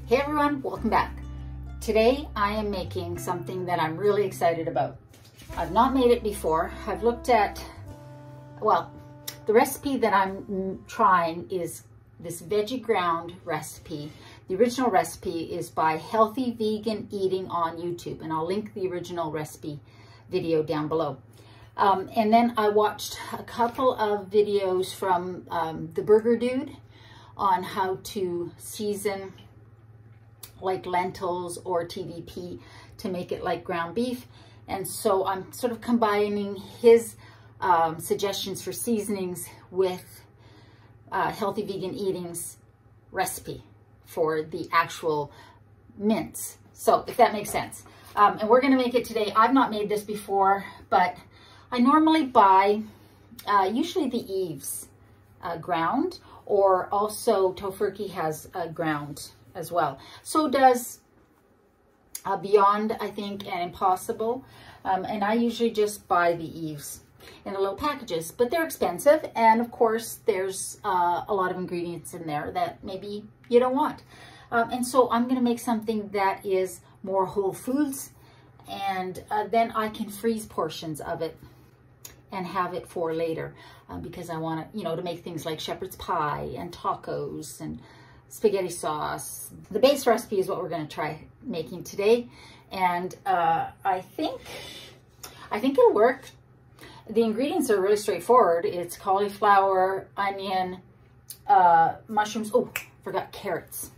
Hey everyone, welcome back. Today I am making something that I'm really excited about. I've not made it before. I've looked at, well, the recipe that I'm trying is this veggie ground recipe. The original recipe is by Healthy Vegan Eating on YouTube, and I'll link the original recipe video down below. And then I watched a couple of videos from the Burger Dude on how to season like lentils or TVP to make it like ground beef. And so I'm sort of combining his suggestions for seasonings with Healthy Vegan Eating's recipe for the actual mince. So if that makes sense. And we're gonna make it today. I've not made this before, but I normally buy usually the Yves ground, or also Tofurky has ground as well. So does Beyond, I think, and Impossible. And I usually just buy the Yves in the little packages, but they're expensive. And of course, there's a lot of ingredients in there that maybe you don't want. And so I'm gonna make something that is more whole foods, and then I can freeze portions of it and have it for later because I want to, to make things like shepherd's pie and tacos and spaghetti sauce. The base recipe is what we're going to try making today, and I think it'll work. The ingredients are really straightforward. It's cauliflower, onion, mushrooms. Oh, forgot carrots.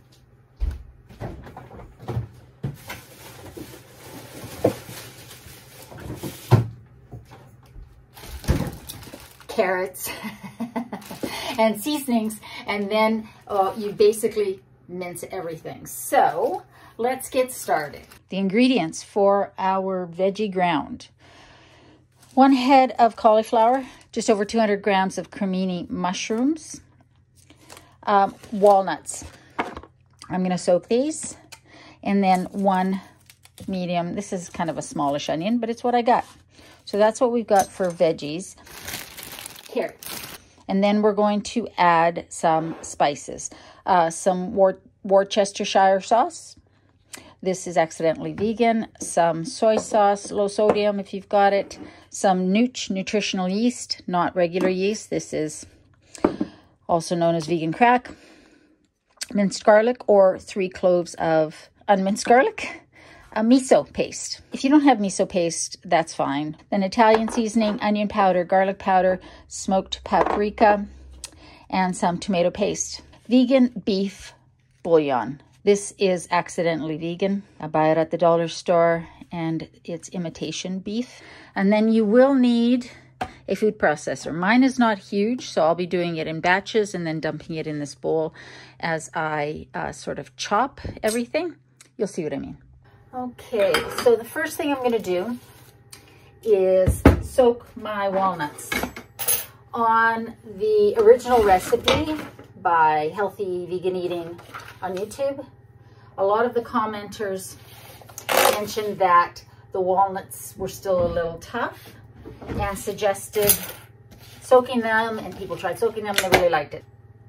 Carrots and seasonings, and then you basically mince everything. So let's get started. The ingredients for our veggie ground: 1 head of cauliflower, just over 200 grams of cremini mushrooms, walnuts. I'm going to soak these, and then 1 medium, this is kind of a smallish onion, but it's what I got. So that's what we've got for veggies. Carrots. And then we're going to add some spices. Some Worcestershire sauce. This is accidentally vegan. Some soy sauce, low sodium if you've got it. Some nutritional yeast, not regular yeast. This is also known as vegan crack. Minced garlic, or 3 cloves of unminced garlic. A miso paste. If you don't have miso paste, that's fine. Then Italian seasoning, onion powder, garlic powder, smoked paprika, and some tomato paste. Vegan beef bouillon. This is accidentally vegan. I buy it at the dollar store, and it's imitation beef. And then you will need a food processor. Mine is not huge, so I'll be doing it in batches and then dumping it in this bowl as I sort of chop everything. You'll see what I mean. Okay, so the first thing I'm going to do is soak my walnuts. On the original recipe by Healthy Vegan Eating on YouTube, a lot of the commenters mentioned that the walnuts were still a little tough and suggested soaking them, and people tried soaking them and they really liked it.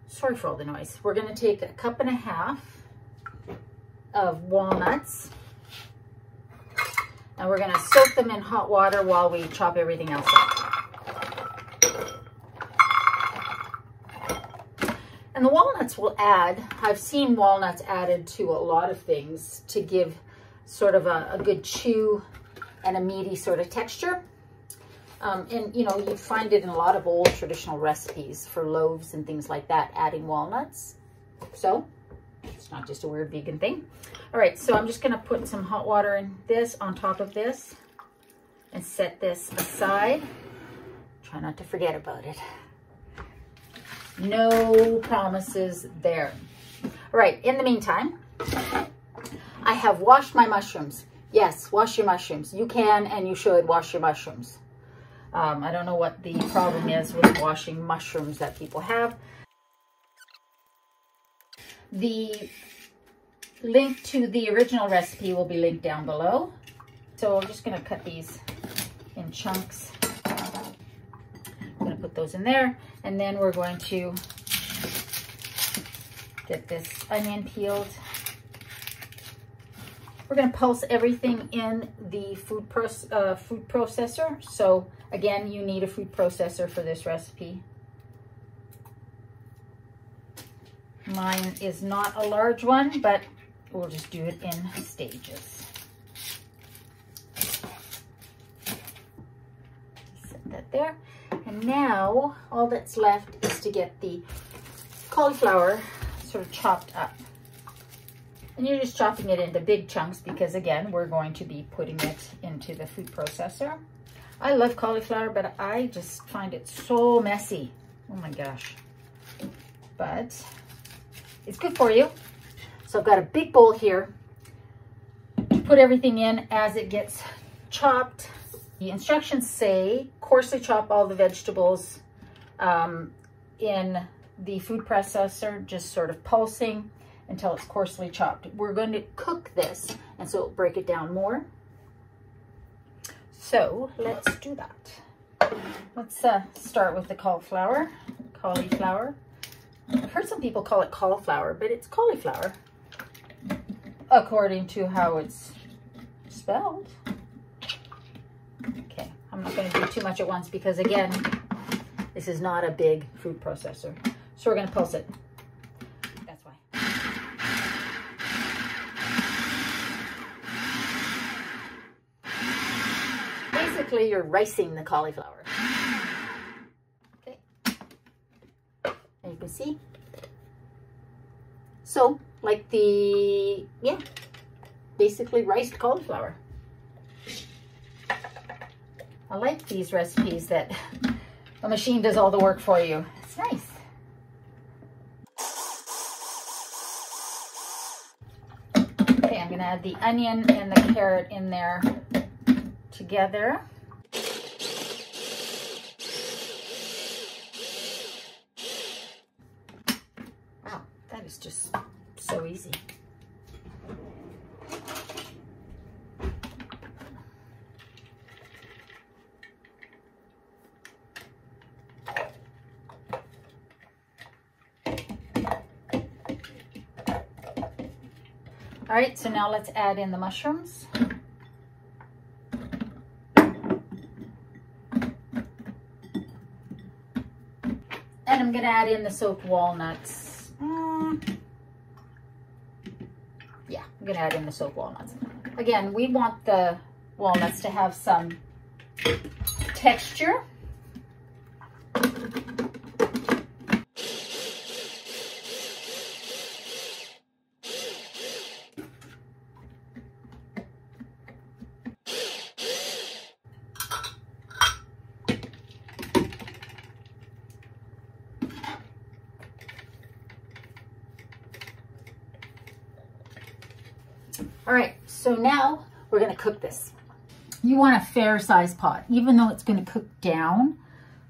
Sorry for all the noise. We're going to take 1.5 cups of walnuts, and we're going to soak them in hot water while we chop everything else up. And the walnuts will add, I've seen walnuts added to a lot of things to give sort of a good chew and a meaty sort of texture. And you find it in a lot of old traditional recipes for loaves and things like that, adding walnuts. So it's not just a weird vegan thing. All right, so I'm just going to put some hot water in this on top of this and set this aside. Try not to forget about it. No promises there. All right, in the meantime, I have washed my mushrooms. Yes, wash your mushrooms. You can and you should wash your mushrooms. I don't know what the problem is with washing mushrooms that people have. The link to the original recipe will be linked down below. So I'm just going to cut these in chunks. I'm going to put those in there, and then we're going to get this onion peeled We're going to pulse everything in the food processor. So again, you need a food processor for this recipe. Mine is not a large one, but we'll just do it in stages. Set that there. And now all that's left is to get the cauliflower sort of chopped up. And you're just chopping it into big chunks because, again, we're going to be putting it into the food processor. I love cauliflower, but I just find it so messy. Oh my gosh. But it's good for you. So I've got a big bowl here to put everything in as it gets chopped. The instructions say coarsely chop all the vegetables in the food processor, just sort of pulsing until it's coarsely chopped. We're going to cook this, and so it'll break it down more. So let's do that. Let's start with the cauliflower. I've heard some people call it cauliflower, but it's cauliflower, according to how it's spelled. Okay, I'm not going to do too much at once because, again, this is not a big food processor. So we're going to pulse it. That's why. Basically, you're ricing the cauliflower. Okay. And you can see. So, like the, yeah, basically riced cauliflower. I like these recipes that a machine does all the work for you. It's nice. Okay, I'm gonna add the onion and the carrot in there together. Wow, that is just so easy. All right, so now let's add in the mushrooms. And I'm gonna add in the soaked walnuts. Yeah, I'm gonna add in the soaked walnuts. Again, we want the walnuts to have some texture. All right, so now we're gonna cook this. You want a fair size pot, even though it's gonna cook down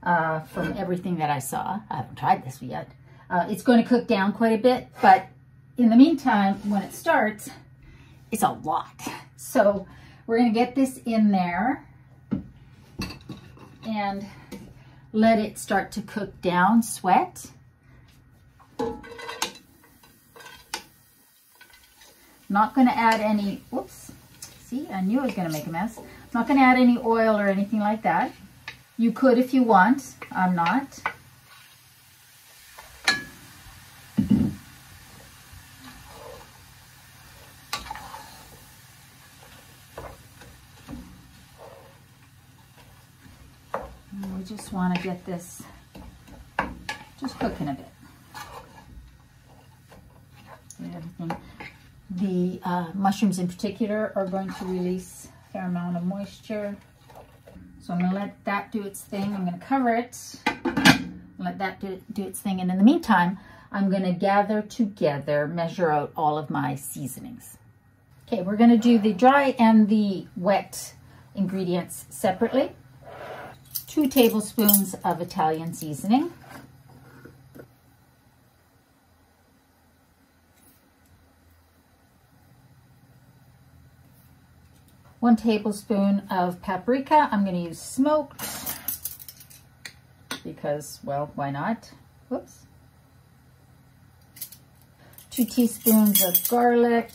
from everything that I saw. I haven't tried this yet. It's gonna cook down quite a bit, but in the meantime, when it starts, it's a lot. So we're gonna get this in there and let it start to cook down, sweat. Not going to add any, whoops, see, I knew I was going to make a mess. Not going to add any oil or anything like that. You could if you want, I'm not. And we just want to get this just cooking a bit. Get everything. The mushrooms in particular are going to release a fair amount of moisture. So I'm going to let that do its thing. I'm going to cover it, let that do its thing. And in the meantime, I'm going to gather together, measure out all of my seasonings. Okay, we're going to do the dry and the wet ingredients separately. 2 tablespoons of Italian seasoning. 1 tablespoon of paprika. I'm going to use smoked because, well, why not? Whoops. 2 teaspoons of garlic.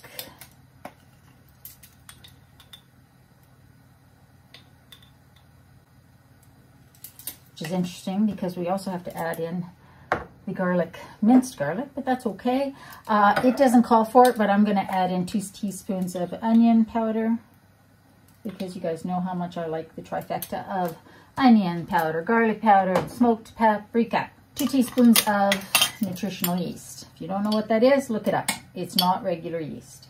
is interesting because we also have to add in the garlic, minced garlic, but that's okay. It doesn't call for it, but I'm going to add in 2 teaspoons of onion powder because you guys know how much I like the trifecta of onion powder, garlic powder, and smoked paprika. 2 teaspoons of nutritional yeast. If you don't know what that is, look it up. It's not regular yeast,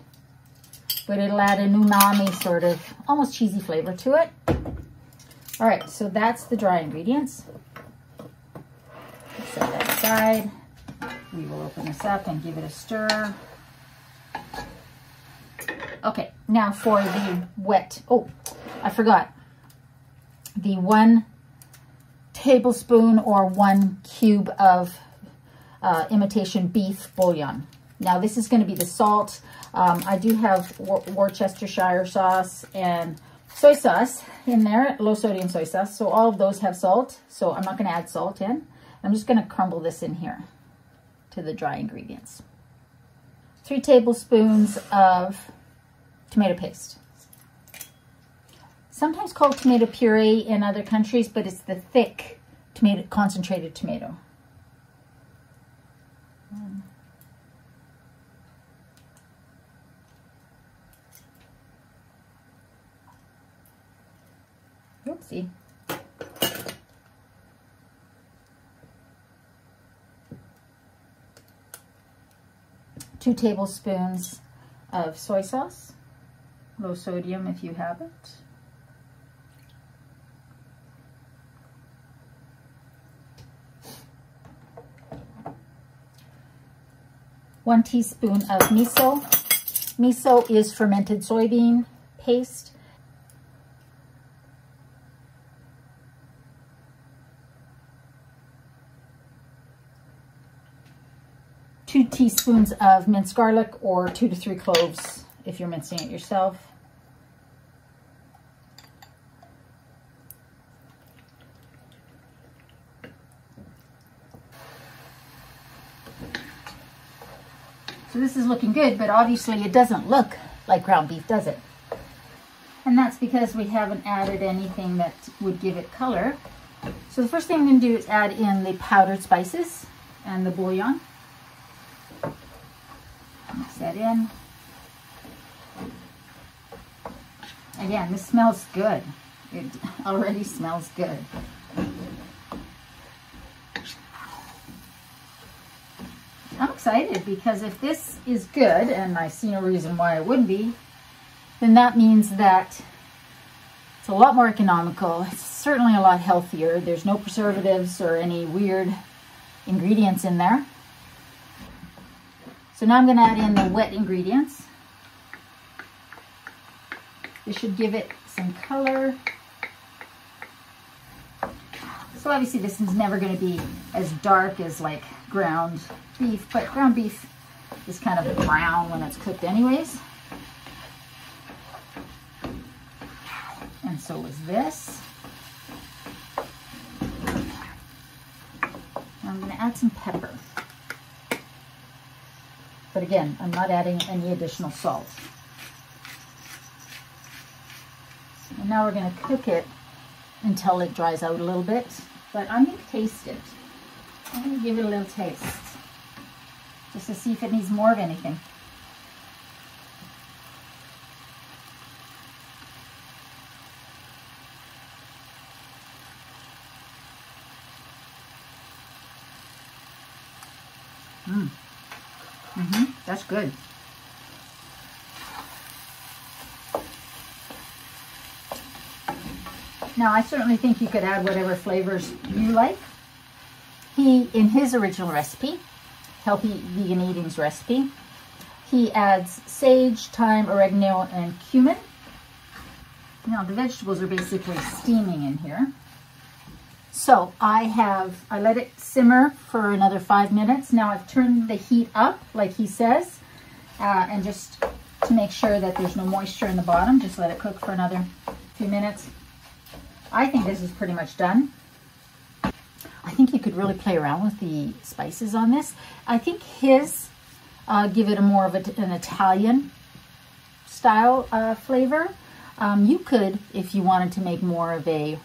but it'll add an umami sort of almost cheesy flavor to it. All right, so that's the dry ingredients. Set that aside. We will open this up and give it a stir. Okay, now for the wet. Oh, I forgot. The 1 tablespoon or 1 cube of imitation beef bouillon. Now this is going to be the salt. I do have Worcestershire sauce and soy sauce in there, low sodium soy sauce. So all of those have salt. So I'm not going to add salt in. I'm just going to crumble this in here to the dry ingredients. 3 tablespoons of tomato paste. Sometimes called tomato puree in other countries, but it's the thick tomato, concentrated tomato. Oopsie. 2 tablespoons of soy sauce, low sodium if you have it. 1 teaspoon of miso. Miso is fermented soybean paste. 2 teaspoons of minced garlic, or 2 to 3 cloves if you're mincing it yourself. So this is looking good, but obviously it doesn't look like ground beef, does it? And that's because we haven't added anything that would give it color. So the first thing I'm going to do is add in the powdered spices and the bouillon. Mix that in. Again, this smells good. It already smells good. I'm excited because if this is good, and I see no reason why it wouldn't be, then that means that it's a lot more economical. It's certainly a lot healthier. There's no preservatives or any weird ingredients in there. So now I'm going to add in the wet ingredients. This should give it some color. So obviously this is never going to be as dark as like ground beef, but ground beef is kind of brown when it's cooked anyways. And so is this. I'm going to add some pepper. But again, I'm not adding any additional salt. And now we're going to cook it until it dries out a little bit. But I'm going to taste it. I'm going to give it a little taste, just to see if it needs more of anything. That's good. Now, I certainly think you could add whatever flavors you like. He, in his original recipe, Healthy Vegan Eating's recipe, he adds sage, thyme, oregano, and cumin. Now, the vegetables are basically steaming in here. So I let it simmer for another 5 minutes. Now I've turned the heat up, like he says, and just to make sure that there's no moisture in the bottom, just let it cook for another few minutes. I think this is pretty much done. I think you could really play around with the spices on this. I think his give it a more of an Italian style flavor. You could, if you wanted to make more of a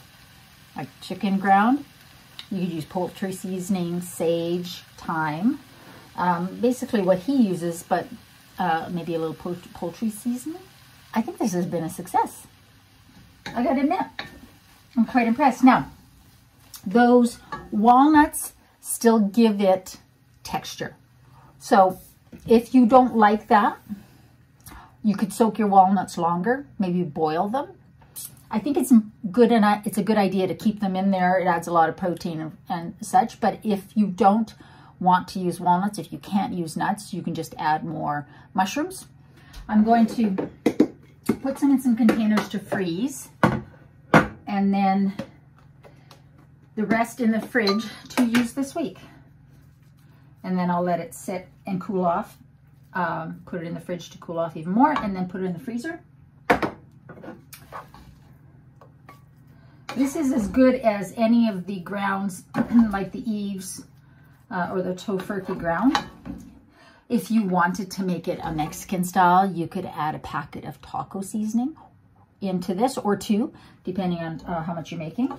like chicken ground, You could use poultry seasoning, sage, thyme. Basically what he uses, but maybe a little poultry seasoning. I think this has been a success. I gotta admit, I'm quite impressed. Now, those walnuts still give it texture. So if you don't like that, you could soak your walnuts longer, maybe boil them. I think it's good, and it's a good idea to keep them in there. It adds a lot of protein and such. But if you don't want to use walnuts, if you can't use nuts, you can just add more mushrooms. I'm going to put some in some containers to freeze, and then the rest in the fridge to use this week. And then I'll let it sit and cool off. Put it in the fridge to cool off even more, and then put it in the freezer. This is as good as any of the grounds, like the Yves or the tofurkey ground. If you wanted to make it a Mexican style, you could add a packet of taco seasoning into this, or two, depending on how much you're making.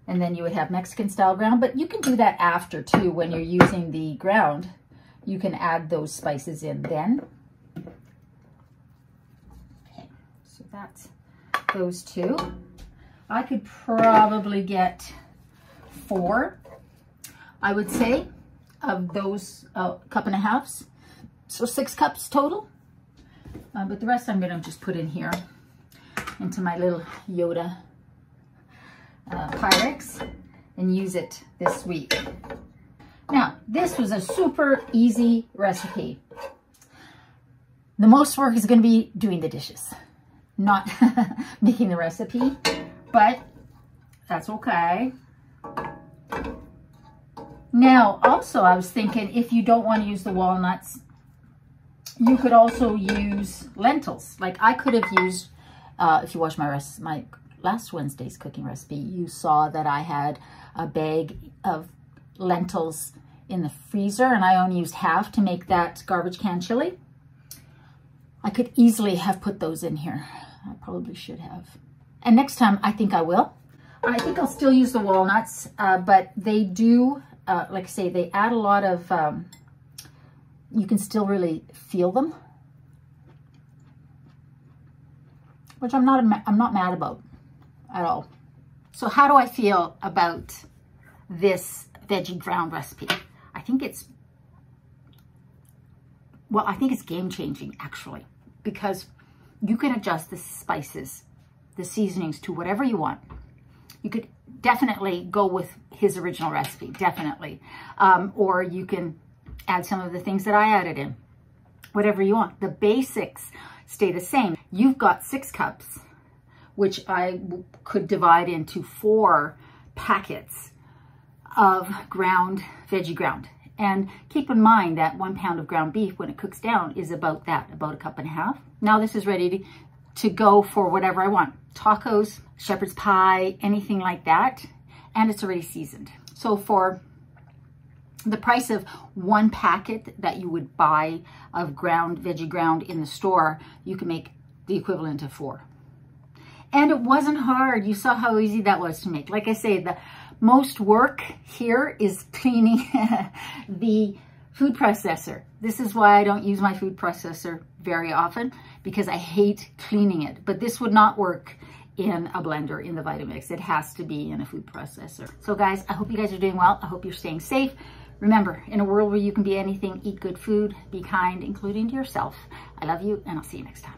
And then you would have Mexican style ground, but you can do that after too. When you're using the ground, you can add those spices in then. Okay, so that's those two. I could probably get 4, I would say, of those cup and a halves. So 6 cups total. But the rest I'm gonna just put in here into my little Yoda Pyrex and use it this week. Now, this was a super easy recipe. The most work is gonna be doing the dishes, not making the recipe. But that's okay. Now, also, I was thinking, if you don't want to use the walnuts, you could also use lentils. Like I could have used, if you watched my last Wednesday's cooking recipe, you saw that I had a bag of lentils in the freezer, and I only used half to make that garbage can chili. I could easily have put those in here. I probably should have. And next time, I think I will. I think I'll still use the walnuts, but they do, like I say, they add a lot of, you can still really feel them, which I'm not mad about at all. So how do I feel about this veggie ground recipe? I think it's game changing actually, because you can adjust the spices, the seasonings to whatever you want. You could definitely go with his original recipe, definitely. Or you can add some of the things that I added in, whatever you want. The basics stay the same. You've got 6 cups, which I could divide into 4 packets of ground, veggie ground. And keep in mind that 1 pound of ground beef, when it cooks down, is about that, about 1.5 cups. Now this is ready to go for whatever I want. Tacos, shepherd's pie, anything like that. And it's already seasoned. So for the price of 1 packet that you would buy of ground, veggie ground in the store, you can make the equivalent of 4. And it wasn't hard. You saw how easy that was to make. Like I say, the most work here is cleaning the food processor. This is why I don't use my food processor very often, because I hate cleaning it. But this would not work in a blender in the Vitamix. It has to be in a food processor. So guys, I hope you guys are doing well. I hope you're staying safe. Remember, in a world where you can be anything, eat good food, be kind, including to yourself. I love you, and I'll see you next time.